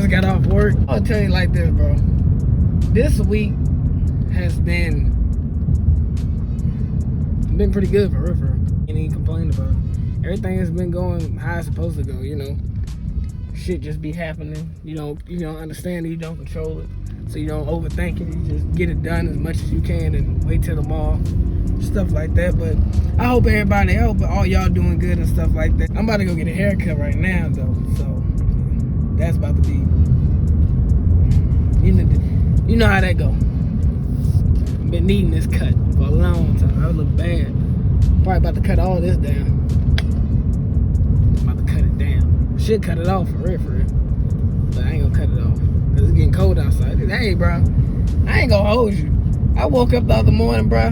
just got off work. I'll tell you like this, bro. This week has been pretty good for real. Ain't even complaining about it. Everything has been going how it's supposed to go, you know. Shit just be happening. You don't understand it, you don't control it. So you don't overthink it. You just get it done as much as you can and wait till tomorrow. Stuff like that. But I hope all y'all doing good and stuff like that. I'm about to go get a haircut right now though. So that's about to be, you know how that go. I've been needing this cut for a long time. I look bad. Probably about to cut all this down. I'm about to cut it down. Should cut it off for real. But I ain't gonna cut it off. Cause it's getting cold outside. Hey bro, I ain't gonna hold you. I woke up the other morning, bro.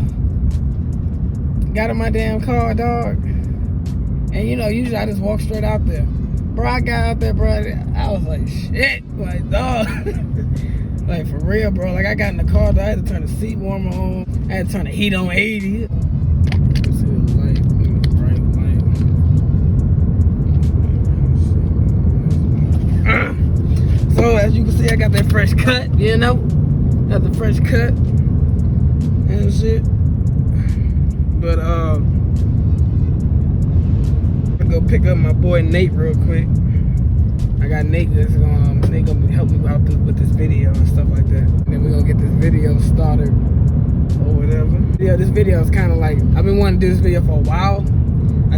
Got in my damn car, dog. And usually I just walk straight out there. Bro, I got out there, bro. I was like, shit. Like, dog. Like, for real, bro. Like, I got in the car, dog. I had to turn the seat warmer on. I had to turn the heat on 80. So, as you can see, I got that fresh cut, Got the fresh cut and shit. But, I'm gonna go pick up my boy Nate real quick. I got Nate that's gonna help me out with this video and stuff like that. And then we're gonna get this video started or whatever. Yeah, this video is kind of like, I've been wanting to do this video for a while. I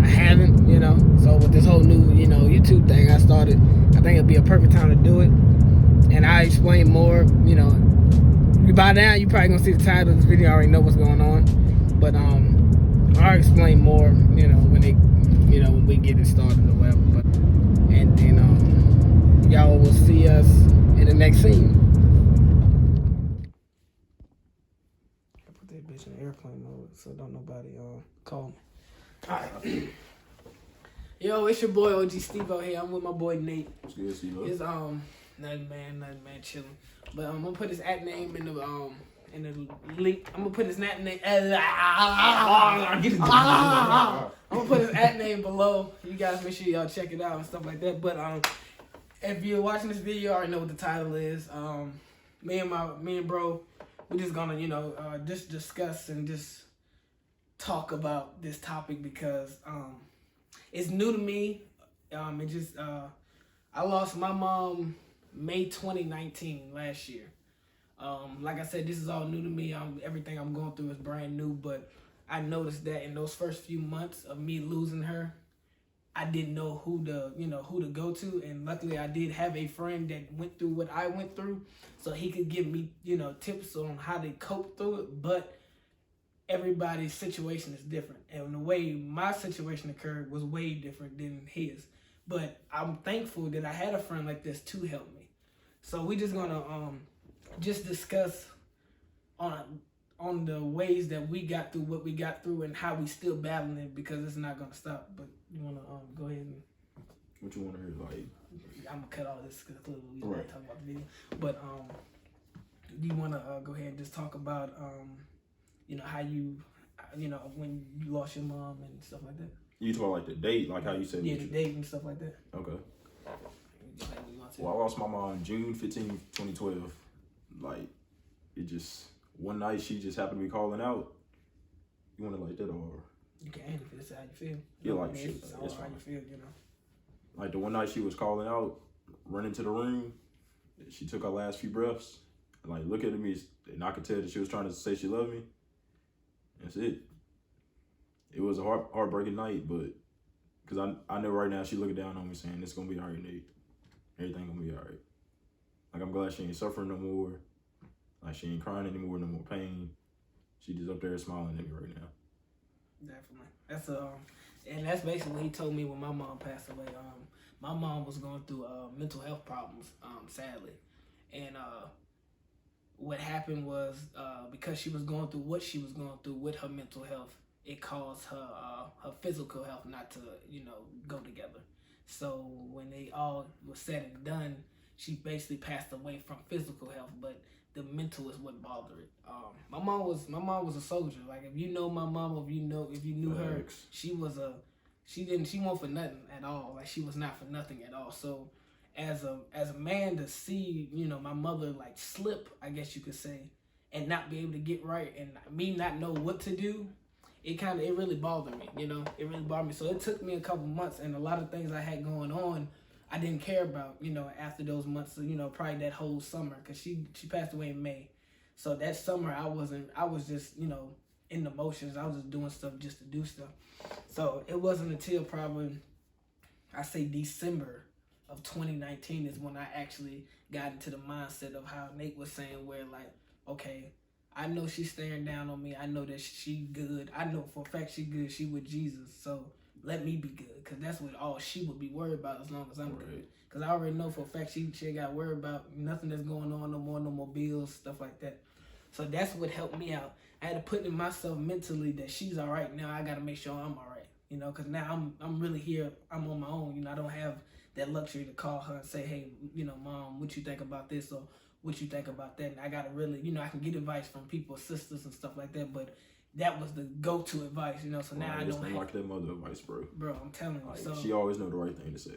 haven't, So with this whole new, YouTube thing I started, I think it'd be a perfect time to do it. And I explain more, By now, you probably gonna see the title of this video. I already know what's going on. But I'll explain more, when we get it started or whatever. But and then y'all will see us in the next scene. I put that bitch in airplane mode so don't nobody call me. Alright. Yo, it's your boy OG Steve-O here. I'm with my boy Nate. What's good, Steve-O? It's nothing man, chilling. But I'm gonna put his at name in the link. I'm gonna put his at name. I'm gonna put his at name below. You guys make sure y'all check it out and stuff like that. But if you're watching this video, you already know what the title is. Me and bro, we're just gonna just discuss and just talk about this topic because it's new to me. I lost my mom May 2019 last year. Like I said, this is all new to me. Everything I'm going through is brand new, but I noticed that in those first few months of me losing her, I didn't know who to go to, and luckily I did have a friend that went through what I went through, so he could give me, tips on how to cope through it, but everybody's situation is different, and the way my situation occurred was way different than his, but I'm thankful that I had a friend like this to help me. So we just gonna just discuss on the ways that we got through what we got through and how we still battling it because it's not gonna stop. But you wanna go ahead and what you wanna hear? Like, I'm gonna cut all this because we right. talk about the video. But do you wanna go ahead and just talk about how you when you lost your mom and stuff like that? You talk about like the date, like how you said. Yeah, the date and stuff like that. Okay. Well, I lost my mom June 15, 2012. Like, it just, one night she just happened to be calling out. You want it like that or? You can, if that's how you feel. Yeah, like, shit, it's how you feel, Like, the one night she was calling out, running to the room, she took her last few breaths, and like, look at me, and I could tell that she was trying to say she loved me. That's it. It was a heartbreaking night, but, because I know right now she looking down on me saying, it's going to be all right, Nate. Everything going to be all right. Like, I'm glad she ain't suffering no more. Like, she ain't crying anymore, no more pain. She just up there smiling at me right now. Definitely. That's basically what he told me when my mom passed away. My mom was going through mental health problems, sadly. And what happened was because she was going through what she was going through with her mental health, it caused her physical health not to, go together. So when they all was said and done, she basically passed away from physical health, but the mental is what bothered it. My mom was a soldier. Like, if you know my mom, or if you knew her, she wasn't for nothing at all. Like, she was not for nothing at all. So as a man to see, you know, my mother like slip, I guess you could say, and not be able to get right, and me not know what to do, it really bothered me, you know. It really bothered me. So it took me a couple months, and a lot of things I had going on, I didn't care about, you know, after those months, you know, probably that whole summer, because she passed away in May. So that summer I was just, you know, in the motions. I was just doing stuff just to do stuff. So it wasn't until probably, I say December of 2019 is when I actually got into the mindset of how Nate was saying, where like, okay, I know she's staring down on me. I know that she good. I know for a fact she good. She with Jesus. So let me be good, because that's what all she would be worried about as long as I'm good. Because I already know for a fact she ain't got to worry about nothing that's going on no more bills, stuff like that. So that's what helped me out. I had to put in myself mentally that she's all right. Now I got to make sure I'm all right, you know, because now I'm really here. I'm on my own. You know, I don't have that luxury to call her and say, hey, you know, Mom, what you think about this, or what you think about that. And I got to really, you know, I can get advice from people, sisters and stuff like that, but that was the go-to advice, you know. So now I don't have like that mother advice, bro. Bro, I'm telling you. Like, so she always know the right thing to say.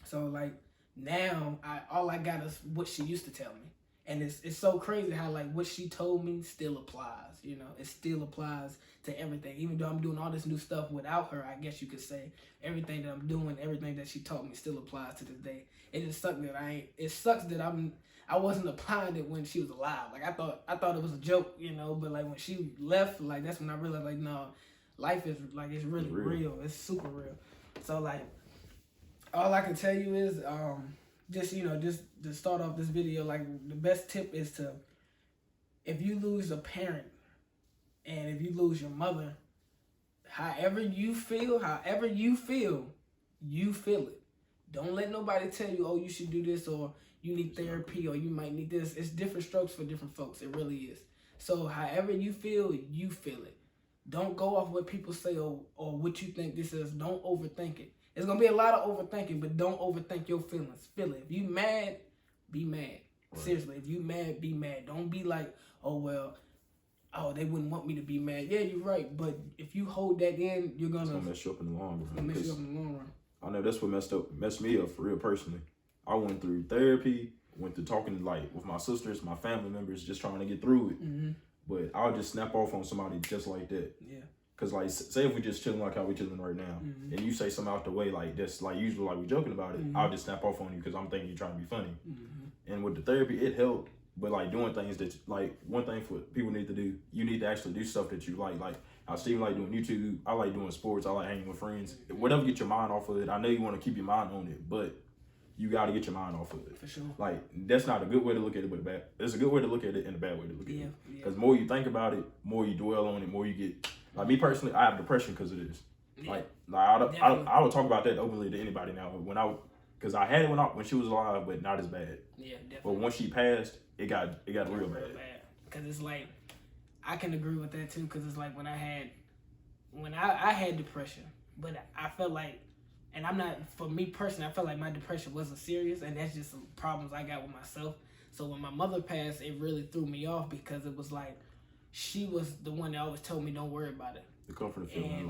So like now, all I got is what she used to tell me. And it's so crazy how like what she told me still applies, you know. It still applies to everything. Even though I'm doing all this new stuff without her, I guess you could say everything that I'm doing, everything that she taught me still applies to this day. It just sucks that I wasn't applying it when she was alive. Like I thought it was a joke, you know, but like when she left, like that's when I realized like no, life is like it's really real. It's super real. So like all I can tell you is just, you know, just to start off this video, like the best tip is to, if you lose a parent and if you lose your mother, however you feel, you feel it. Don't let nobody tell you, oh, you should do this, or you need therapy, or you might need this. It's different strokes for different folks. It really is. So however you feel it. Don't go off what people say or what you think this is. Don't overthink it. It's going to be a lot of overthinking, but don't overthink your feelings. Feel it. If you mad, be mad. Right. Seriously, if you mad, be mad. Don't be like, oh, well, they wouldn't want me to be mad. Yeah, you're right. But if you hold that in, you're going to mess you up in the long run. It's going to mess you up in the long run. I know that's what messed me up for real personally. I went through therapy, went through talking like with my sisters, my family members, just trying to get through it. Mm-hmm. But I'll just snap off on somebody just like that. Yeah. Cause like, say if we just chilling like how we chilling right now, mm-hmm. and you say something out the way like this, like usually like we joking about it, mm-hmm. I'll just snap off on you because I'm thinking you're trying to be funny. Mm-hmm. And with the therapy, it helped. But like doing things that like one thing for people need to do, you need to actually do stuff that you like. Like I Steve like doing YouTube. I like doing sports. I like hanging with friends. Whatever get your mind off of it. I know you want to keep your mind on it, but you got to get your mind off of it. For sure. Like that's not a good way to look at it, but it's a good way to look at it and a bad way to look at it. Because more you think about it, more you dwell on it, more you get. Like me personally, I have depression because of this. Yeah. Like I would talk about that openly to anybody now. Because I had it when she was alive, but not as bad. Yeah, definitely. But once she passed, it got real bad. Because it's like, I can agree with that too. Because it's like when I had depression, but I felt like, and for me personally, I felt like my depression wasn't serious, and that's just some problems I got with myself. So when my mother passed, it really threw me off because it was like, she was the one that always told me don't worry about it. The comfort feeling. And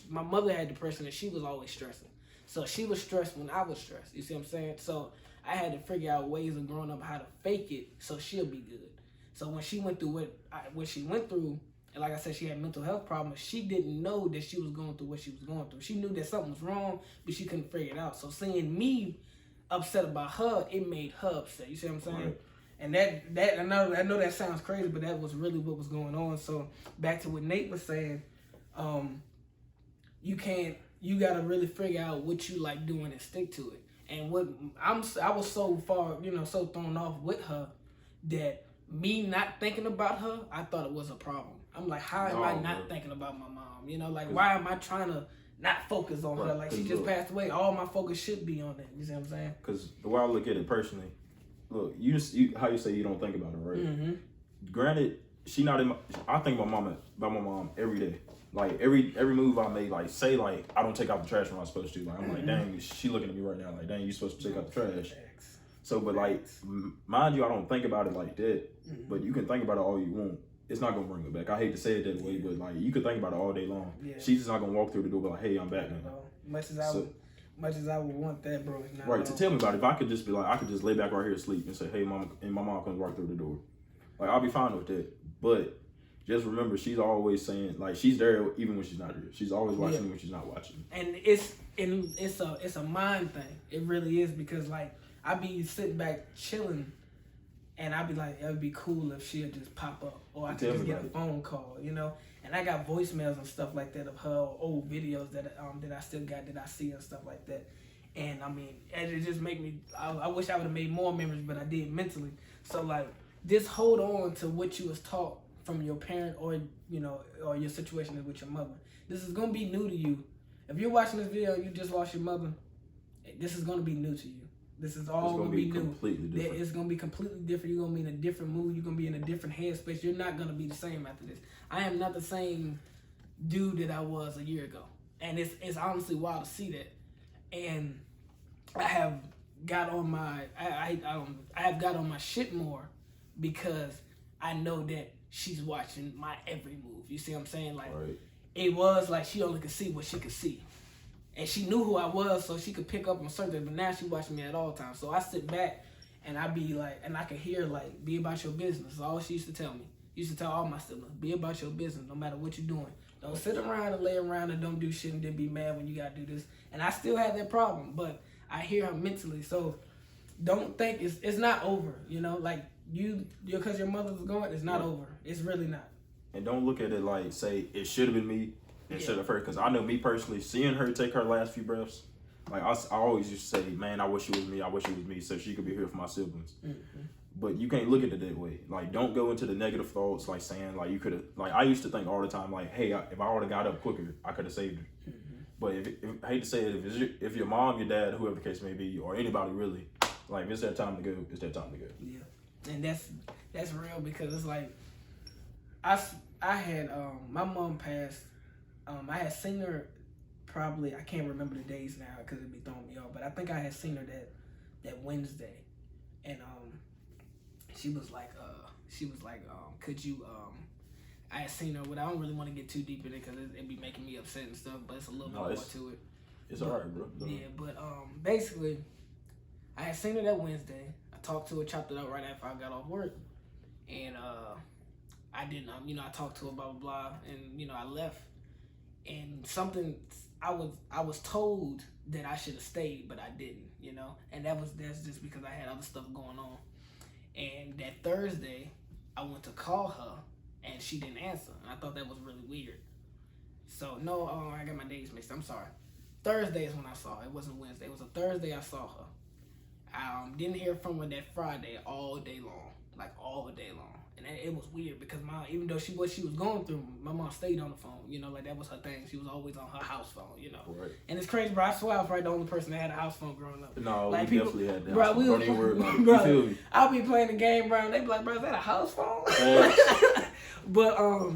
my mother had depression and she was always stressing. So she was stressed when I was stressed. You see what I'm saying? So I had to figure out ways of growing up how to fake it so she'll be good. So when she went through what she went through, and like I said, she had mental health problems, she didn't know that she was going through what she was going through. She knew that something was wrong, but she couldn't figure it out. So seeing me upset about her, it made her upset. You see what I'm saying? Right. And that I know that sounds crazy, but that was really what was going on. So back to what Nate was saying, you gotta really figure out what you like doing and stick to it. And I was so far, you know, so thrown off with her that me not thinking about her, I thought it was a problem. I'm like, how am I not thinking about my mom? You know, like why am I trying to not focus on her? Like she just passed away. All my focus should be on that. You see what I'm saying? Because the way I look at it personally, look, how you say you don't think about her, right? Mm-hmm. Granted, she not in my. I think about my mom every day. Like every move I make, like say like I don't take out the trash when I'm supposed to. Like I'm like, dang, she looking at me right now. Like, dang, you supposed to take out the trash. So, but like, mind you, I don't think about it like that. Mm-hmm. But you can think about it all you want. It's not gonna bring it back. I hate to say it that way, but like you could think about it all day long. Yeah. She's just not gonna walk through the door, but like, hey, I'm back now. Much as I would want that, bro, it's not Right, at to all. tell me about it. If I could just be like, I could just lay back right here asleep and say, hey, mama, and my mom comes right through the door. Like, I'll be fine with that. But just remember, she's always saying, like, she's there even when she's not here. She's always watching me when she's not watching. And it's a mind thing. It really is, because like I be sitting back chilling, and I be like, it would be cool if she'll just pop up, or I could just get a phone call, you know. And I got voicemails and stuff like that of her old videos that I still got, that I see and stuff like that. And I mean, it just make me. I wish I would have made more memories, but I did mentally. So like, just hold on to what you was taught from your parent, or you know, or your situation with your mother. This is gonna be new to you. If you're watching this video and you just lost your mother, this is gonna be new to you. This is all gonna be new. Completely different. It's gonna be completely different. You're gonna be in a different mood. You're gonna be in a different headspace. You're not gonna be the same after this. I am not the same dude that I was a year ago, and it's honestly wild to see that. And I have got on my I have got on my shit more, because I know that she's watching my every move. You see what I'm saying? Like, right. It was like she only could see what she could see. And she knew who I was, so she could pick up on certain, but now she watching me at all times. So I sit back and I be like, and I can hear like, be about your business. That's all she used to tell me. Used to tell all my siblings, be about your business no matter what you're doing. Don't sit around and lay around and don't do shit and then be mad when you gotta do this. And I still have that problem, but I hear her mentally. So don't think it's not over, you know? Like, you because your mother's going, it's not over. It's really not. And don't look at it like, say, it should have been me instead of her. Because I know me personally, seeing her take her last few breaths, like I always used to say, man, I wish it was me. I wish it was me, so she could be here for my siblings. Mm-hmm. But you can't look at it that way. Like, don't go into the negative thoughts, like saying, like, you could have, like, I used to think all the time, like, hey, if I would have got up quicker, I could have saved her. Mm-hmm. But if I hate to say it, if your mom, your dad, whoever the case may be, or anybody really, like, if it's their time to go, it's their time to go. Yeah. And that's real, because it's like, I had my mom passed. I had seen her probably, I can't remember the days now because it'd be throwing me off, but I think I had seen her that Wednesday, and she was like, could you I had seen her. But I don't really want to get too deep in it because it'd be making me upset and stuff. But it's a little bit more to it. It's alright, bro. Yeah, but basically, I had seen her that Wednesday. I talked to her, chopped it up right after I got off work, and I didn't, I talked to her, blah, blah, blah, and, I left. And something, I was told that I should have stayed, but I didn't, and that's just because I had other stuff going on. And that Thursday, I went to call her, and she didn't answer, and I thought that was really weird. So, no, I got my days mixed, I'm sorry. Thursday is when I saw her. It wasn't Wednesday. It was a Thursday I saw her. I didn't hear from her that Friday all day long, like all day long. And it was weird because even though what she was going through, my mom stayed on the phone, like that was her thing. She was always on her house phone, Right. And it's crazy, bro. I swear I was probably the only person that had a house phone growing up. No, like, we definitely had that. Bro, don't even worry about it. Bro, you feel me? I'll be playing the game, bro, and they be like, bro, is that a house phone? But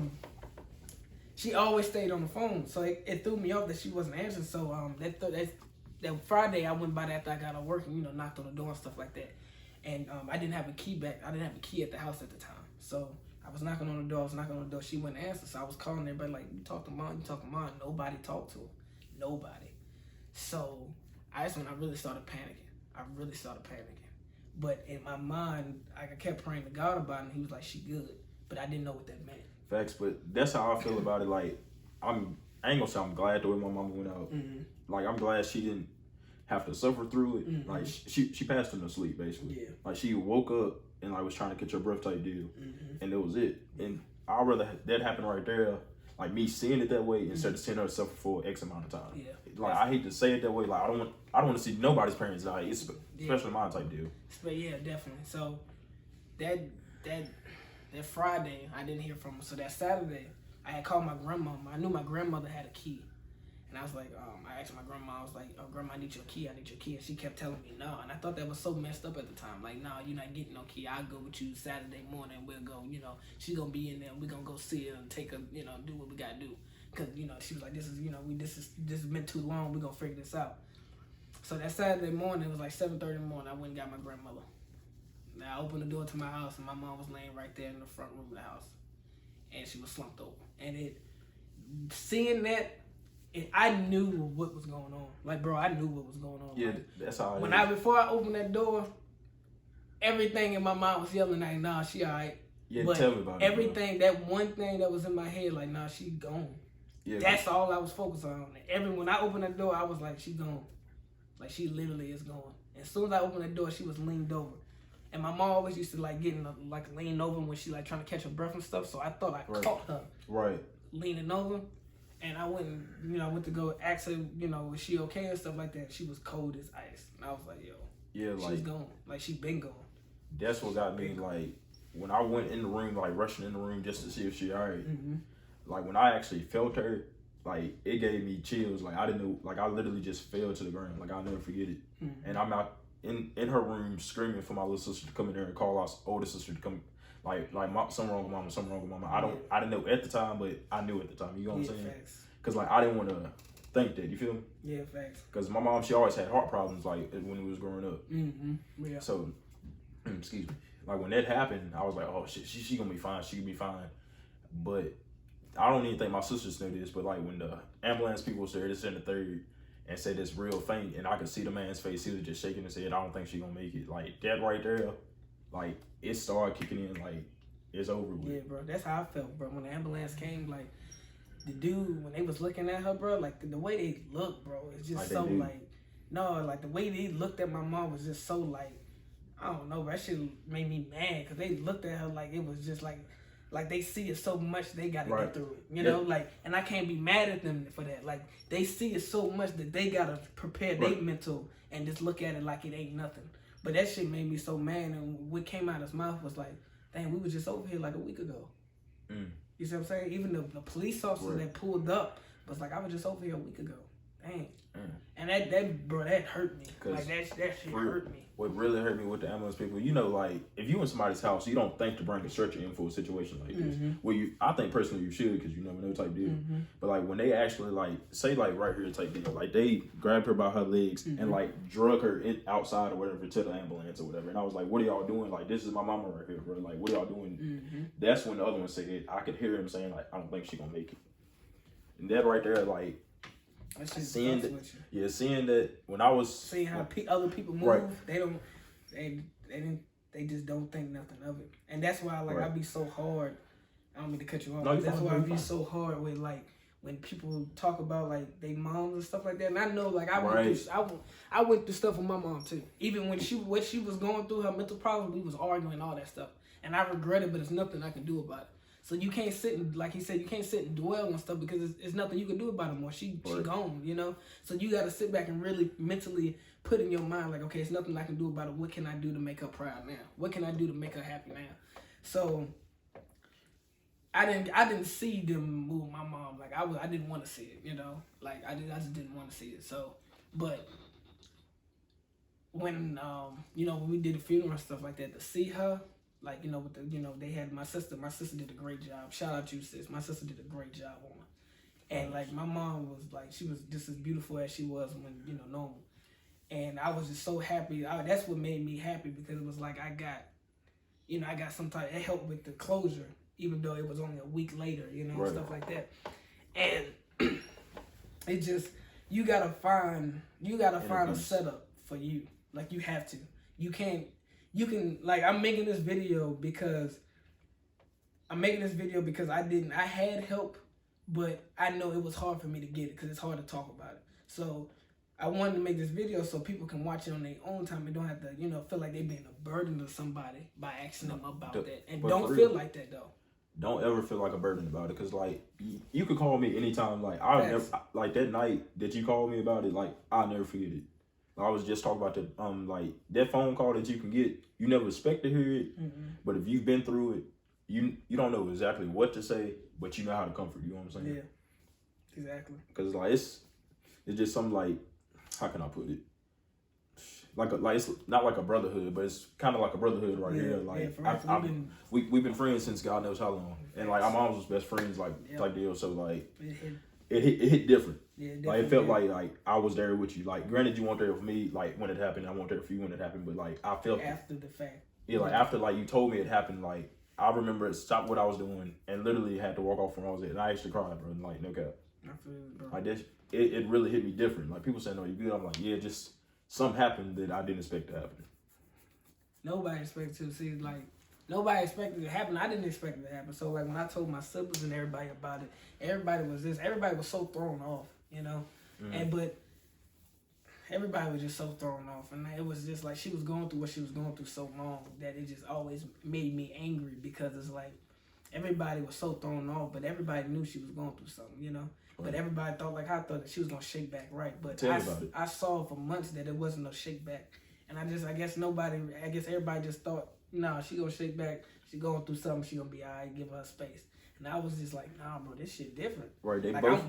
she always stayed on the phone, so it threw me off that she wasn't answering. So that Friday I went by that after I got off work and knocked on the door and stuff like that. And I didn't have a key back. I didn't have a key at the house at the time. So I was knocking on the door. She wouldn't answer. So I was calling everybody like, you talk to mom. Nobody talked to her. Nobody. So that's when I really started panicking. But in my mind, I kept praying to God about it, and he was like, she good. But I didn't know what that meant. Facts, but that's how I feel about it. Like, I ain't gonna say I'm glad the way my mama went out. Mm-hmm. Like, I'm glad she didn't have to suffer through it. Mm-hmm. Like, she passed in her sleep, basically. Yeah. Like, she woke up and, like, was trying to catch her breath type deal. Mm-hmm. And that was it. And I'd rather that happen right there, like, me seeing it that way instead of seeing her suffer for X amount of time. Yeah. Like, I hate to say it that way. Like, I don't want to see nobody's parents die, especially mine type deal. But yeah, definitely. So that Friday, I didn't hear from her. So that Saturday, I had called my grandmama. I knew my grandmother had a key. And I was like, I asked my grandma, I was like, oh, Grandma, I need your key. And she kept telling me no. And I thought that was so messed up at the time. Like, no, you're not getting no key. I'll go with you Saturday morning. We'll go, she's going to be in there. We're going to go see her and take her, do what we got to do. Because, she was like, this has been too long. We're going to figure this out. So that Saturday morning, it was like 7:30 in the morning, I went and got my grandmother. Now I opened the door to my house, and my mom was laying right there in the front room of the house. And she was slumped over. And seeing that, I knew what was going on. Like, bro, I knew what was going on. Yeah, Like, that's how. Before I opened that door, everything in my mind was yelling like, "Nah, she alright." Yeah, but tell me about everything, it, that one thing that was in my head, like, "Nah, she gone." Yeah, that's all I was focused on. When I opened that door, I was like, "She gone." Like, she literally is gone. And as soon as I opened that door, she was leaned over. And my mom always used to like getting like lean over when she like trying to catch her breath and stuff. So I thought I caught her leaning over. And I went to go ask her, was she okay and stuff like that. She was cold as ice. And I was like, yo, she's gone. Like, she been gone. That's what got me, like, when I went in the room, like, rushing in the room just to see if she alright. Mm-hmm. Like, when I actually felt her, like, it gave me chills. Like, I didn't know, like, I literally just fell to the ground. Like, I'll never forget it. Mm-hmm. And I'm out in her room screaming for my little sister to come in there and call our older sister to come. Like, something wrong with mama, something wrong with mama. I didn't know at the time, but I knew at the time. You know what I'm saying? Because, like, I didn't want to think that. You feel me? Yeah, facts. Because my mom, she always had heart problems, like, when we was growing up. Mm-hmm. Yeah. So, excuse me. Like, when that happened, I was like, oh, shit, she gonna be fine. She can be fine. But I don't even think my sisters knew this, but, like, when the ambulance people was there, this in the third, and said it's real faint, and I could see the man's face, he was just shaking his head. I don't think she gonna make it. Like, that right there, like, it started kicking in, like, it's over with. Yeah, bro, that's how I felt, bro. When the ambulance came, like, the dude, when they was looking at her, bro, like, the way they looked, bro, it's just like, like, the way they looked at my mom was just so, like, I don't know, bro, that shit made me mad, because they looked at her like it was just, like they see it so much they gotta get through it, you know, like, and I can't be mad at them for that. Like, they see it so much that they gotta prepare their mental and just look at it like it ain't nothing. But that shit made me so mad, and what came out of his mouth was like, dang, we was just over here like a week ago. You see what I'm saying? Even the police officer that pulled up was like, I was just over here a week ago. Dang. And that hurt me. Like, that shit hurt me. What really hurt me with the ambulance people, like, if you in somebody's house, you don't think to bring a stretcher in for a situation like this. Well, I think personally you should, because you never know type deal. But, like, when they actually, like, say, like, right here type deal, like, they grabbed her by her legs and, like, drug her outside or whatever to the ambulance or whatever. And I was like, what are y'all doing? Like, this is my mama right here, bro. Like, what are y'all doing? That's when the other one said, I could hear him saying, like, I don't think she gonna make it. And that right there, like, seeing that when I was seeing how other people move, they just don't think nothing of it, and that's why I be so hard. I don't mean to cut you off. No, that's why I be so hard with, like, when people talk about, like, they moms and stuff like that. And I know, like, I went through stuff with my mom too. Even when what she was going through, her mental problems, we was arguing all that stuff, and I regret it, but there's nothing I can do about it. So you can't sit and, like he said, you can't sit and dwell on stuff, because it's nothing you can do about it more. She gone, you know? So you got to sit back and really mentally put in your mind, like, okay, it's nothing I can do about it. What can I do to make her proud now? What can I do to make her happy now? So I didn't see them move my mom. Like, I didn't want to see it, you know? Like, I just didn't want to see it. So, but when, when we did the funeral and stuff like that, to see her, like, with the, they had my sister did a great job. Shout out to you, sis. My sister did a great job on her. And, like, my mom was, like, she was just as beautiful as she was when, normal. And I was just so happy. That's what made me happy, because it was like I got some type, it helped with the closure, even though it was only a week later, stuff like that. And it just, you gotta find a setup for you. Like, you have to. You can, like, I'm making this video because I had help, but I know it was hard for me to get it, because it's hard to talk about it. So I wanted to make this video so people can watch it on their own time and don't have to, feel like they're being a burden to somebody by asking them about that. And don't feel like that, though. Don't ever feel like a burden about it, because, like, you could call me anytime. Like, I'll never, like, that night that you called me about it, like, I'll never forget it. I was just talking about the, like, that phone call that you can get, you never expect to hear it, but if you've been through it, you don't know exactly what to say, but you know how to comfort, you know what I'm saying? Yeah, exactly. Because, like, it's just something, like, how can I put it? Like it's not like a brotherhood, but it's kind of like a brotherhood right here. Like, we've been friends since God knows how long, and, like, our moms was best friends, like, type deal. So, like, it hit different. Yeah, like, it felt like I was there with you. Like, granted, you weren't there for me, like, when it happened. I wasn't there for you when it happened, but, like, I felt after the fact. Yeah, like, after, like, you told me it happened, like, I remember it stopped what I was doing and literally had to walk off from where I was at, and I actually cried, bro. Like, no cap. I feel you, bro. Like that, it really hit me different. Like people saying, "No, you good?" I'm like, "Yeah, just something happened that I didn't expect to happen." Nobody expected to see, like, nobody expected it to happen. I didn't expect it to happen. So, like, when I told my siblings and everybody about it, everybody was so thrown off, you know? But everybody was just so thrown off. And it was just like she was going through what she was going through so long that it just always made me angry because it's like everybody was so thrown off, but everybody knew she was going through something, you know? But everybody thought, like, I thought that she was going to shake back right. But I saw for months that it wasn't no shake back. And I guess everybody just thought, nah, she gonna shake back. She going through something. She gonna be all right. Give her space. And I was just like, nah, bro, this shit different. Right, they like, both.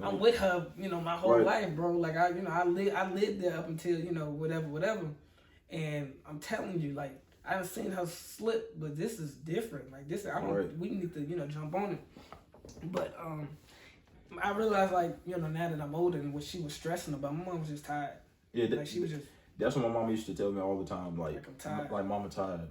I'm with her, you know, my whole life, bro. Like I lived there up until, you know, whatever. And I'm telling you, like, I haven't seen her slip, but this is different. Like this, we need to, you know, jump on it. But I realized, like, you know, now that I'm older and what she was stressing about, my mom was just tired. Yeah, like she was just. That's what my mom used to tell me all the time. Like I'm tired. Like mama tired.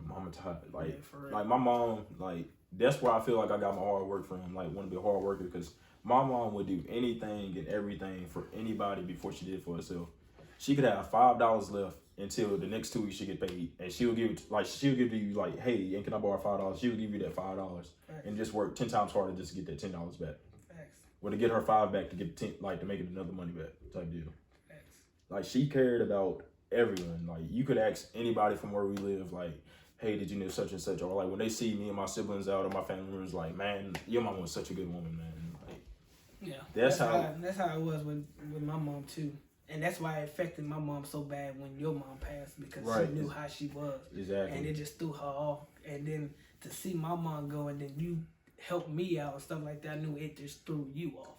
Like, yeah, for real. like my mom, like that's why I feel like I got my hard work from. Like, want to be a hard worker because my mom would do anything and everything for anybody before she did for herself. She could have $5 left until the next 2 weeks she get paid, and she'll give you like, hey, and can I borrow $5? She'll give you that $5 and just work 10 times harder just to get that $10 back. Facts. Or to get her $5 back to get 10, like to make it another money back type deal. Facts. Like she cared about everyone. Like you could ask anybody from where we live, like, hey, did you know such and such? Or like when they see me and my siblings out or my family members, like, man, your mom was such a good woman, man. Like, yeah, that's how it was with my mom too, and that's why it affected my mom so bad when your mom passed because she knew how she was, exactly, and it just threw her off. And then to see my mom go and then you help me out and stuff like that, I knew it just threw you off.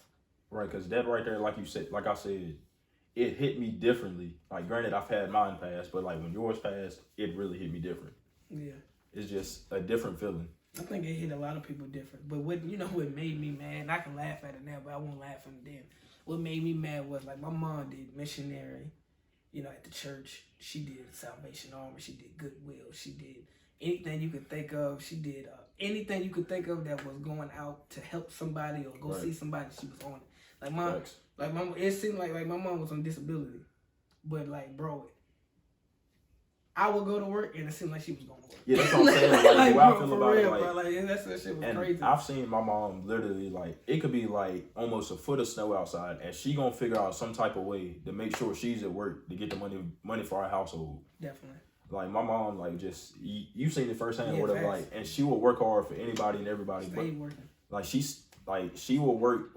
Right, because that right there, like you said, like I said, it hit me differently. Like, granted, I've had mine pass, but like when yours passed, it really hit me different. Yeah. It's just a different feeling. I think it hit a lot of people different. But what made me mad, and I can laugh at it now, but I won't laugh at it then. What made me mad was, like, my mom did missionary, you know, at the church. She did Salvation Army. She did Goodwill. She did anything you could think of. She did anything you could think of that was going out to help somebody or go see somebody. She was on it. Like, mom. Thanks. Like it seemed like my mom was on disability, but like, bro, I would go to work and it seemed like she was going to work. Yeah, that's what I'm saying. Like, bro, I feel about real, it. Bro, like that shit was and crazy. I've seen my mom literally, like, it could be like almost a foot of snow outside, and she gonna figure out some type of way to make sure she's at work to get the money for our household. Definitely. Like my mom, like just you've seen it firsthand, or whatever. Facts. Like, and she will work hard for anybody and everybody. Stay working. Like she will work.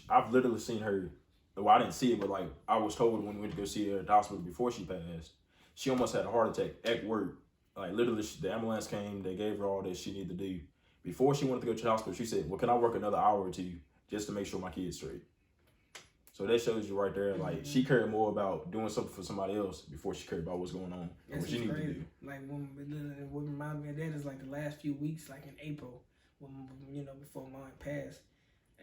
I've literally seen her. Well, I didn't see it, but like I was told when we went to go see her at the hospital before she passed, she almost had a heart attack at work. Like literally, the ambulance came, they gave her all that she needed to do. Before she wanted to go to the hospital, she said, "Well, can I work another hour or two just to make sure my kid's straight?" So that shows you right there, like she cared more about doing something for somebody else before she cared about what's going on and what she needed to do. Like what reminded me of that is like the last few weeks, like in April, when before mine passed.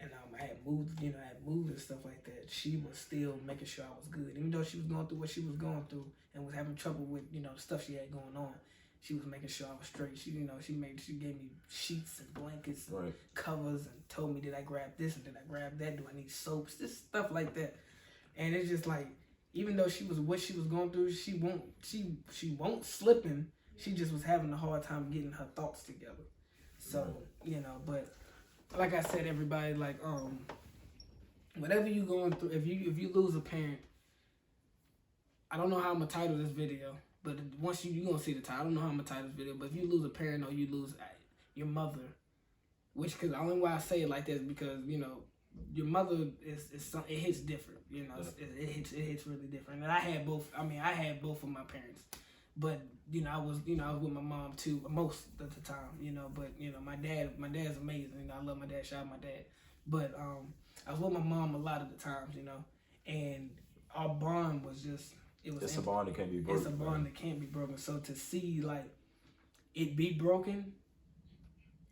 And I had moved and stuff like that. She was still making sure I was good. Even though she was going through what she was going through and was having trouble with, the stuff she had going on, she was making sure I was straight. She gave me sheets and blankets and covers and told me, did I grab this and did I grab that? Do I need soaps? This stuff like that. And it's just like, even though what she was going through, she won't slipping. She just was having a hard time getting her thoughts together. So, but like I said, everybody, like, whatever you going through, if you lose a parent, I don't know how I'm gonna title this video, but once you're gonna see the title, I don't know how I'm gonna title this video, but if you lose a parent or you lose your mother, because the only why I say it like that is because, your mother it hits different, it hits really different. And I had both of my parents. But I was with my mom too most of the time, but my dad's amazing. I love my dad, shout out my dad. But I was with my mom a lot of the times, and our bond was just It's a bond that can't be broken. It's a bond that can't be broken. So to see like it be broken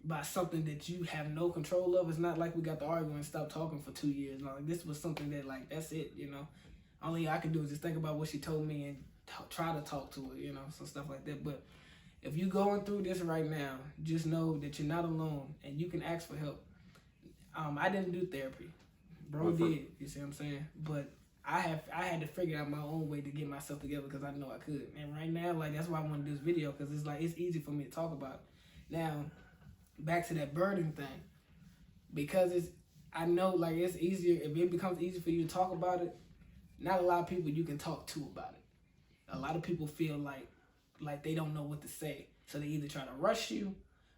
by something that you have no control of, it's not like we got to argue and stop talking for 2 years. Like this was something that like that's it, Only I can do is just think about what she told me and try to talk to her, some stuff like that. But if you're going through this right now, just know that you're not alone and you can ask for help. I didn't do therapy. Bro did. You see what I'm saying? But I had to figure out my own way to get myself together because I know I could. And right now, like, that's why I want to do this video, because it's like, it's easy for me to talk about it. Now, back to that burden thing, because I know, like, it's easier, if it becomes easy for you to talk about it, not a lot of people you can talk to about it. A lot of people feel like they don't know what to say. So they either try to rush you,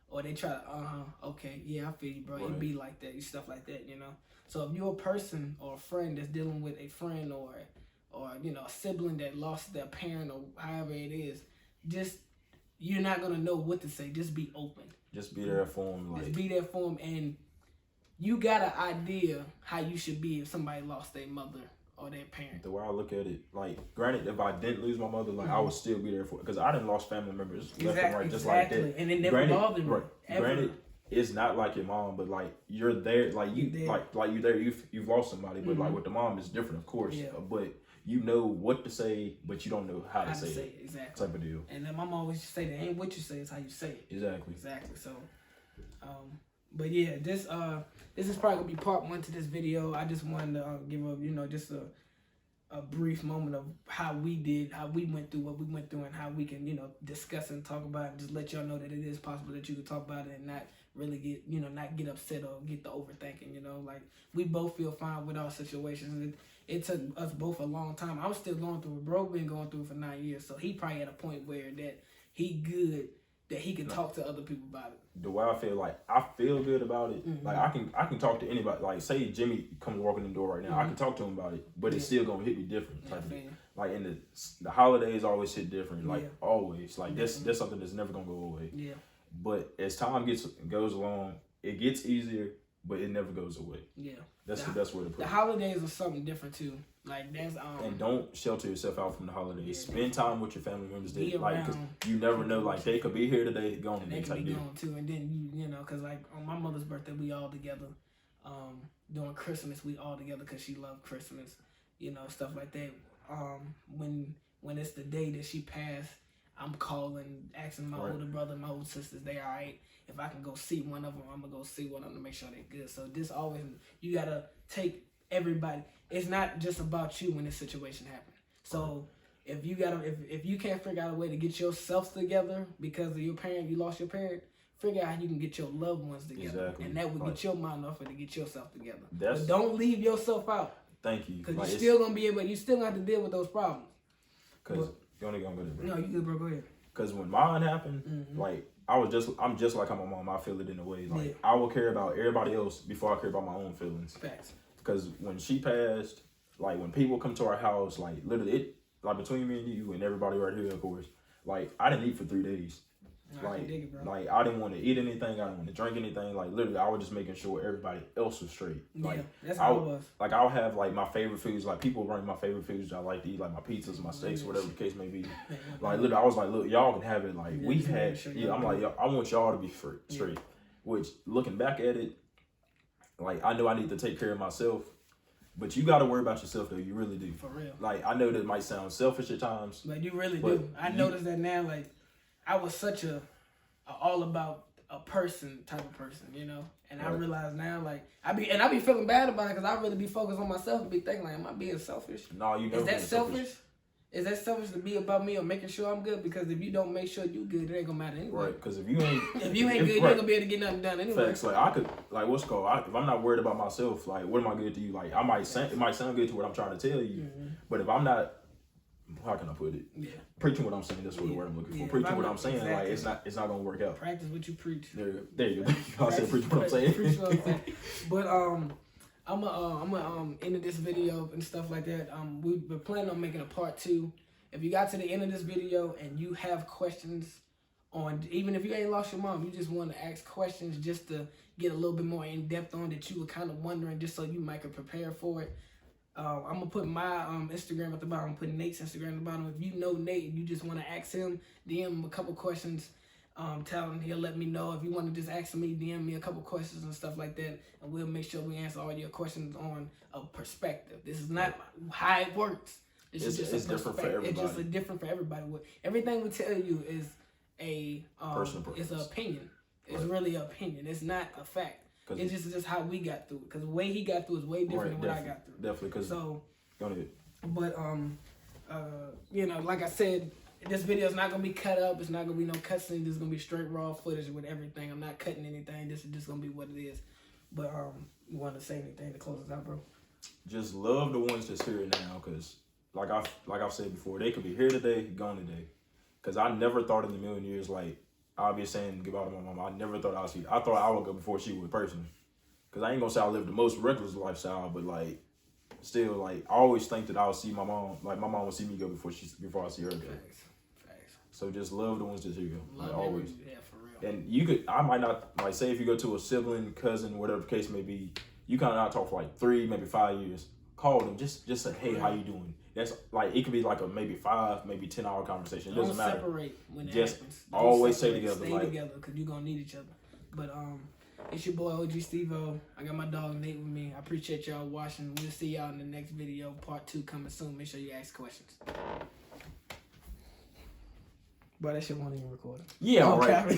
or they try to, okay, yeah, I feel you, bro. It be like that, stuff like that, you know? So if you're a person or a friend that's dealing with a friend or you know, a sibling that lost their parent or however it is, just, you're not going to know what to say. Just be open. Just be there for them. Just be there for them, and you got an idea how you should be if somebody lost their mother or their parent. The way I look at it, like, granted, if I didn't lose my mother, like, I would still be there for it, because I didn't lost family members left and right, just like that. And it never bothered me. Granted, it's not like your mom, but like you're there, like you there. Like you're there. You've lost somebody, but like with the mom, it's different, of course. Yeah. But you know what to say, but you don't know how to say it. Exactly. Type of deal. And then my mom always say that ain't what you say, it's how you say it. Exactly. So, but yeah, this is probably gonna be part 1 to this video. I just wanted to give up, you know, just a brief moment of how we went through what we went through, and how we can, you know, discuss and talk about it, and just let y'all know that it is possible that you can talk about it and not really get, you know, not get upset or get the overthinking, you know. Like, we both feel fine with our situations. It took us both a long time. I'm still going through it. Bro been going through it for 9 years, so he probably at a point where that he good, that he can talk to other people about it. The way I feel good about it. Like, I can talk to anybody. Like, say Jimmy comes walking in the door right now, I can talk to him about it, but it's still gonna hit me different. Like in the holidays always hit different. Like always. Like that's something that's never gonna go away. Yeah. But as time goes along, it gets easier, but it never goes away. Yeah. That's the best way to put it. The holidays are something different too. Like, that's and don't shelter yourself out from the holidays. Spend time with your family members. Like, cause you never know. Like, they could be here today, gone today. They could be gone too. And then you know, cause like on my mother's birthday, we all together. During Christmas, we all together because she loved Christmas. You know, stuff like that. When it's the day that she passed, I'm calling, asking my older brother, my older sisters, they all right. If I can go see one of them, I'm gonna go see one of them to make sure they're good. So this always, you gotta take everybody. It's not just about you when this situation happens. So if you can't figure out a way to get yourself together because of your parent, you lost your parent, figure out how you can get your loved ones together. Exactly. And that would get your mind off it to get yourself together. But don't leave yourself out. Thank you. Because you're still gonna be able. You still have to deal with those problems. Because you only gonna go there, bro. No, you good, bro. Go ahead. Because when mine happened, like I'm just like my mom. I feel it in a way. Like I will care about everybody else before I care about my own feelings. Facts. Because when she passed, like when people come to our house, like literally like between me and you and everybody right here, of course, like I didn't eat for 3 days. Like I didn't want to eat anything, I didn't want to drink anything. Like literally, I was just making sure everybody else was straight. Like that's how it was. Like I'll have like my favorite foods. Like people bring my favorite foods I like to eat, like my pizzas, my steaks, whatever the case may be. Like literally, I was like, look, y'all can have it. Like we've had, I'm like, I want y'all to be straight. Which looking back at it, like I know I need to take care of myself. But you got to worry about yourself, though. You really do. For real. Like, I know that might sound selfish at times. But you really do. I noticed that now, like, I was such a all about a person type of person, you know? And I realize now, like, I be feeling bad about it because I really be focused on myself and be thinking, like, am I being selfish? No, you know. Is that selfish? Is that selfish to be about me or making sure I'm good? Because if you don't make sure you good, it ain't gonna matter anyway. Right, because if you ain't good, you ain't gonna be able to get nothing done anyway. Facts, like I could, like what's called, if I'm not worried about myself, like what am I good to you? Like it might sound good to what I'm trying to tell you, but if I'm not, how can I put it? Yeah. Preaching what I'm saying, that's what the word I'm looking for. Preaching what I'm saying, like it's not gonna work out. Practice what you preach. There you go. I said preach what I'm saying. Preach what I'm saying. But I'm gonna end this video and stuff like that. We're planning on making a part 2. If you got to the end of this video and you have questions on, even if you ain't lost your mom, you just want to ask questions just to get a little bit more in depth on that you were kind of wondering, just so you might can prepare for it. I'm gonna put my Instagram at the bottom. I'm putting Nate's Instagram at the bottom. If you know Nate and you just want to ask him, DM him a couple questions. Tell him, he'll let me know. If you want to just ask me, DM me a couple questions and stuff like that, and we'll make sure we answer all your questions on a perspective. This is not how it works. It's different for everybody. It's just different for everybody. Everything we tell you is a personal preference. It's an opinion. It's really an opinion. It's not a fact. It's just how we got through it. Because the way he got through is way different than what I got through. Definitely. Cause so, go ahead. But you know, like I said, this video is not gonna be cut up. It's not gonna be no cutscene. This is gonna be straight raw footage with everything. I'm not cutting anything. This is just gonna be what it is. But you want to say anything to close us out, bro? Just love the ones that's here now, cause like I've said before, they could be here today, gone today. Cause I never thought in a million years, like I'll be saying goodbye to my mom. I never thought I thought I would go before she would personally. Cause I ain't gonna say I live the most reckless lifestyle, but like still, like I always think that I'll see my mom. Like my mom will see me go before I see her go. Facts. So just love the ones that's here go. Like Love always. Yeah, for real. And I might not, like say if you go to a sibling, cousin, whatever the case may be, you kind of not talk for like 3, maybe 5 years. Call them, just say, hey, how you doing? That's like, it could be like a maybe 5, maybe 10 hour conversation. It doesn't matter. Don't separate when it Just happens. always stay together. Stay together because you're going to need each other. But it's your boy OG Steve-O. I got my dog Nate with me. I appreciate y'all watching. We'll see y'all in the next video. Part 2 coming soon. Make sure you ask questions. Bro, that shit won't even record. Yeah, all right.